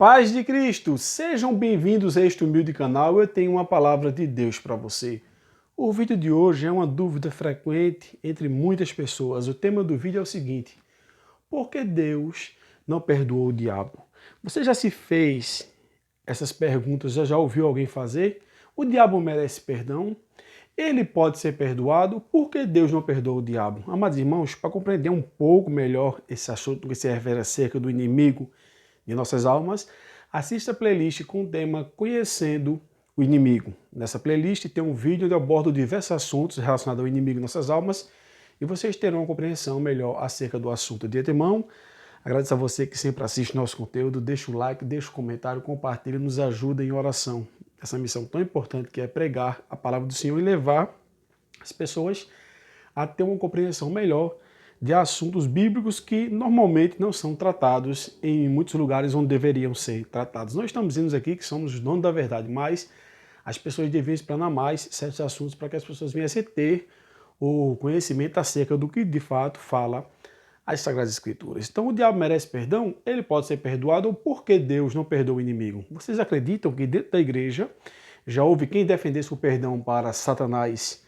Paz de Cristo, sejam bem-vindos a este humilde canal. Eu tenho uma palavra de Deus para você. O vídeo de hoje é uma dúvida frequente entre muitas pessoas. O tema do vídeo é o seguinte: por que Deus não perdoou o diabo? Você já se fez essas perguntas, já ouviu alguém fazer? O diabo merece perdão? Ele pode ser perdoado? Por que Deus não perdoou o diabo? Amados irmãos, para compreender um pouco melhor esse assunto que se refere acerca do inimigo de nossas almas, assista a playlist com o tema Conhecendo o Inimigo. Nessa playlist tem um vídeo onde eu abordo diversos assuntos relacionados ao inimigo de nossas almas e vocês terão uma compreensão melhor acerca do assunto. De antemão, agradeço a você que sempre assiste nosso conteúdo, deixa o like, deixa o comentário, compartilha, nos ajuda em oração. Essa missão tão importante que é pregar a palavra do Senhor e levar as pessoas a ter uma compreensão melhor de assuntos bíblicos que normalmente não são tratados em muitos lugares onde deveriam ser tratados. Nós estamos dizendo aqui que somos os donos da verdade, mas as pessoas devem explanar mais certos assuntos para que as pessoas venham a ter o conhecimento acerca do que de fato fala as Sagradas Escrituras. Então o diabo merece perdão? Ele pode ser perdoado? Ou por que Deus não perdoa o inimigo? Vocês acreditam que dentro da igreja já houve quem defendesse o perdão para Satanás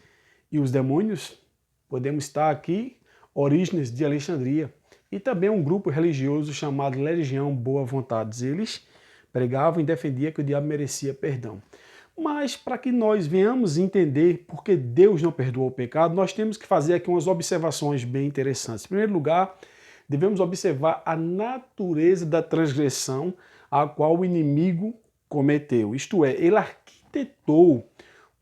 e os demônios? Podemos estar aqui Orígenes de Alexandria, e também um grupo religioso chamado Legião Boa Vontade. Eles pregavam e defendiam que o diabo merecia perdão. Mas para que nós venhamos entender por que Deus não perdoou o pecado, nós temos que fazer aqui umas observações bem interessantes. Em primeiro lugar, devemos observar a natureza da transgressão a qual o inimigo cometeu. Isto é, ele arquitetou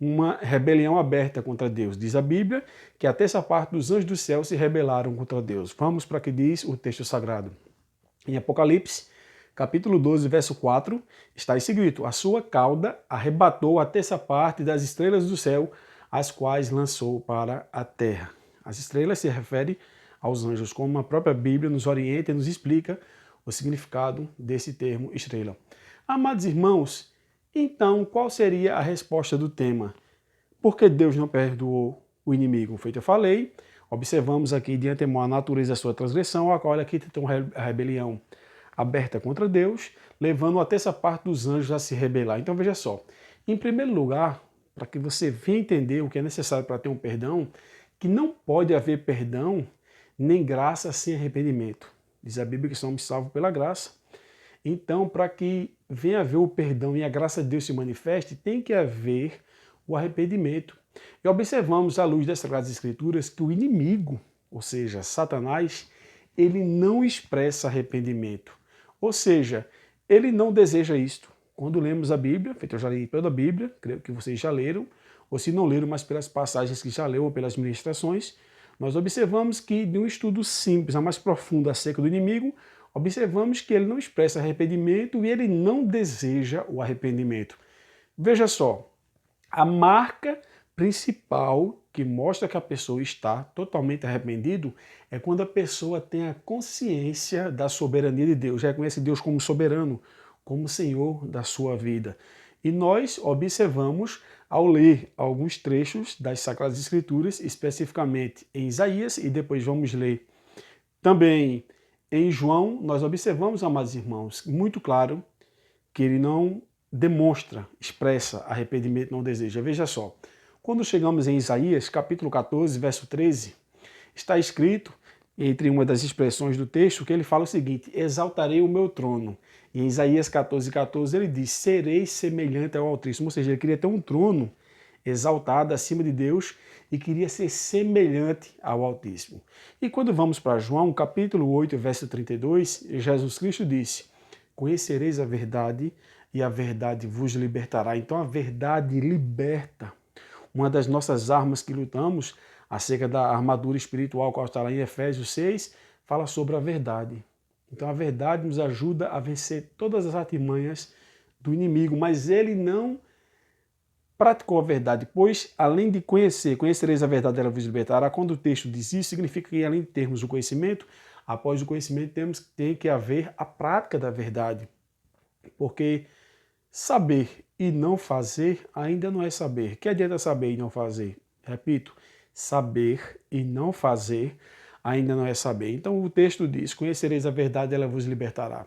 uma rebelião aberta contra Deus. Diz a Bíblia que a terça parte dos anjos do céu se rebelaram contra Deus. Vamos para o que diz o texto sagrado. Em Apocalipse, capítulo 12, verso 4, está escrito: a sua cauda arrebatou a terça parte das estrelas do céu, as quais lançou para a terra. As estrelas se referem aos anjos, como a própria Bíblia nos orienta e nos explica o significado desse termo estrela. Amados irmãos, então, qual seria a resposta do tema? Por que Deus não perdoou o inimigo? Feito eu falei, observamos aqui de antemão a natureza da sua transgressão, a qual ele aqui tentou a rebelião aberta contra Deus, levando a terça parte dos anjos a se rebelar. Então veja só, em primeiro lugar, para que você venha entender o que é necessário para ter um perdão, que não pode haver perdão nem graça sem arrependimento. Diz a Bíblia que somos salvos pela graça. Então, para que venha haver o perdão e a graça de Deus se manifeste, tem que haver o arrependimento. E observamos, à luz das Sagradas Escrituras, que o inimigo, ou seja, Satanás, ele não expressa arrependimento. Ou seja, ele não deseja isto. Quando lemos a Bíblia, feito eu já li toda a Bíblia, creio que vocês já leram, ou se não leram, mas pelas passagens que já leu ou pelas ministrações, nós observamos que, de um estudo simples, a mais profundo acerca do inimigo, observamos que ele não expressa arrependimento e ele não deseja o arrependimento. Veja só, a marca principal que mostra que a pessoa está totalmente arrependido é quando a pessoa tem a consciência da soberania de Deus, reconhece Deus como soberano, como Senhor da sua vida. E nós observamos, ao ler alguns trechos das Sagradas Escrituras, especificamente em Isaías, e depois vamos ler também em João, nós observamos, amados irmãos, muito claro que ele não demonstra, expressa arrependimento, não deseja. Veja só, quando chegamos em Isaías, capítulo 14, verso 13, está escrito, entre uma das expressões do texto, que ele fala o seguinte: exaltarei o meu trono. E em Isaías 14, 14, ele diz: serei semelhante ao Altíssimo. Ou seja, ele queria ter um trono exaltado acima de Deus e queria ser semelhante ao Altíssimo. E quando vamos para João, capítulo 8, verso 32, Jesus Cristo disse: conhecereis a verdade e a verdade vos libertará. Então a verdade liberta. Uma das nossas armas que lutamos, acerca da armadura espiritual, que está lá em Efésios 6, fala sobre a verdade. Então a verdade nos ajuda a vencer todas as artimanhas do inimigo, mas ele não praticou a verdade, pois além de conhecereis a verdade, ela vos libertará. Quando o texto diz isso, significa que além de termos o conhecimento, após o conhecimento tem que haver a prática da verdade. Porque saber e não fazer ainda não é saber. Que adianta saber e não fazer? Repito, saber e não fazer ainda não é saber. Então o texto diz: conhecereis a verdade, ela vos libertará.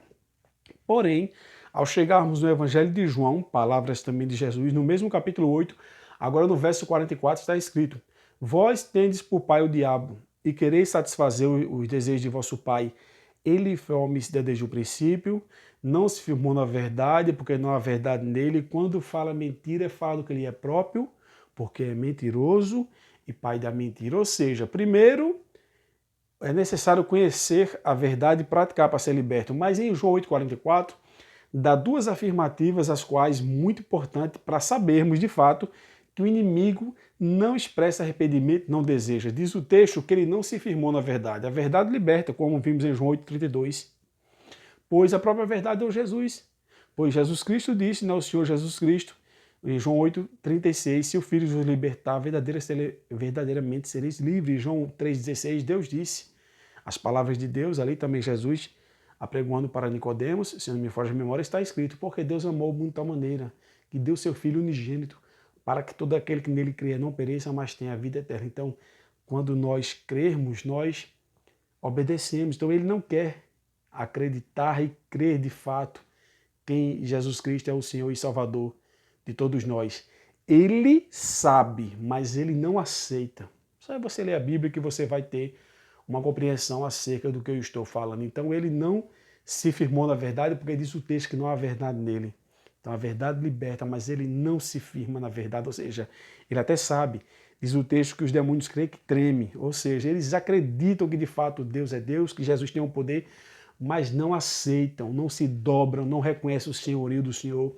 Porém, Ao chegarmos no Evangelho de João, palavras também de Jesus, no mesmo capítulo 8, agora no verso 44 está escrito: Vós tendes por pai o diabo, e quereis satisfazer os desejos de vosso pai. Ele foi homicida desde o princípio, não se firmou na verdade, porque não há verdade nele. Quando fala mentira, fala do que ele é próprio, porque é mentiroso e pai da mentira. Ou seja, primeiro é necessário conhecer a verdade e praticar para ser liberto. Mas em João 8,44, dá duas afirmativas, as quais muito importante para sabermos de fato que o inimigo não expressa arrependimento, não deseja. Diz o texto que ele não se firmou na verdade. A verdade liberta, como vimos em João 8,32. Pois a própria verdade é o Jesus. Pois Jesus Cristo disse, o Senhor Jesus Cristo, em João 8,36, se o Filho vos libertar, verdadeiramente sereis livres. João 3,16, Deus disse, as palavras de Deus, ali também Jesus apregoando para Nicodemos, se não me foge a memória, está escrito, porque Deus amou o mundo de tal maneira, que deu seu Filho unigênito, para que todo aquele que nele crê não pereça, mas tenha a vida eterna. Então, quando nós crermos, nós obedecemos. Então, ele não quer acreditar e crer de fato que Jesus Cristo é o Senhor e Salvador de todos nós. Ele sabe, mas ele não aceita. Só é você ler a Bíblia que você vai ter uma compreensão acerca do que eu estou falando. Então ele não se firmou na verdade, porque diz o texto que não há verdade nele. Então a verdade liberta, mas ele não se firma na verdade, ou seja, ele até sabe. Diz o texto que os demônios creem que tremem, ou seja, eles acreditam que de fato Deus é Deus, que Jesus tem um poder, mas não aceitam, não se dobram, não reconhecem o senhorio do Senhor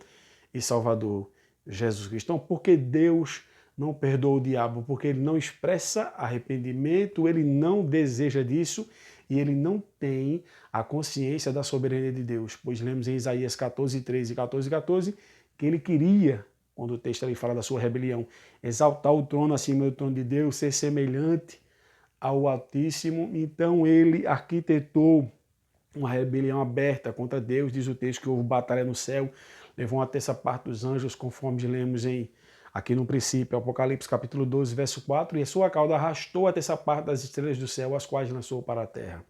e Salvador Jesus Cristo. Então, por que Deus não perdoa o diabo? Porque ele não expressa arrependimento, ele não deseja disso e ele não tem a consciência da soberania de Deus. Pois lemos em Isaías 14:13 e 14:14 que ele queria, quando o texto ali fala da sua rebelião, exaltar o trono acima do trono de Deus, ser semelhante ao Altíssimo. Então ele arquitetou uma rebelião aberta contra Deus. Diz o texto que houve batalha no céu, levou uma terça parte dos anjos, conforme lemos aqui no princípio, Apocalipse capítulo 12, verso 4, e a sua cauda arrastou a terça parte das estrelas do céu, as quais lançou para a terra.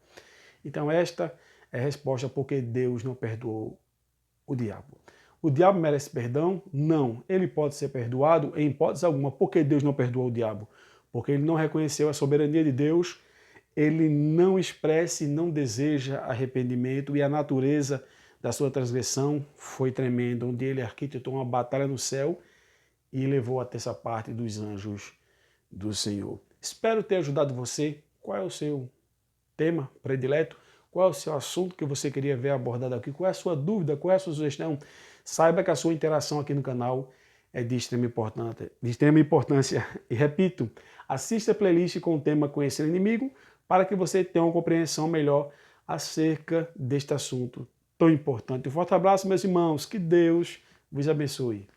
Então esta é a resposta porque Deus não perdoou o diabo. O diabo merece perdão? Não. Ele pode ser perdoado em hipótese alguma. Por que Deus não perdoou o diabo? Porque ele não reconheceu a soberania de Deus, ele não expressa e não deseja arrependimento, e a natureza da sua transgressão foi tremenda, onde ele arquitetou uma batalha no céu e levou a terça parte dos anjos do Senhor. Espero ter ajudado você. Qual é o seu tema predileto? Qual é o seu assunto que você queria ver abordado aqui? Qual é a sua dúvida? Qual é a sua sugestão? Saiba que a sua interação aqui no canal é de extrema importância. E repito, assista a playlist com o tema Conhecer o Inimigo para que você tenha uma compreensão melhor acerca deste assunto tão importante. Um forte abraço, meus irmãos. Que Deus vos abençoe.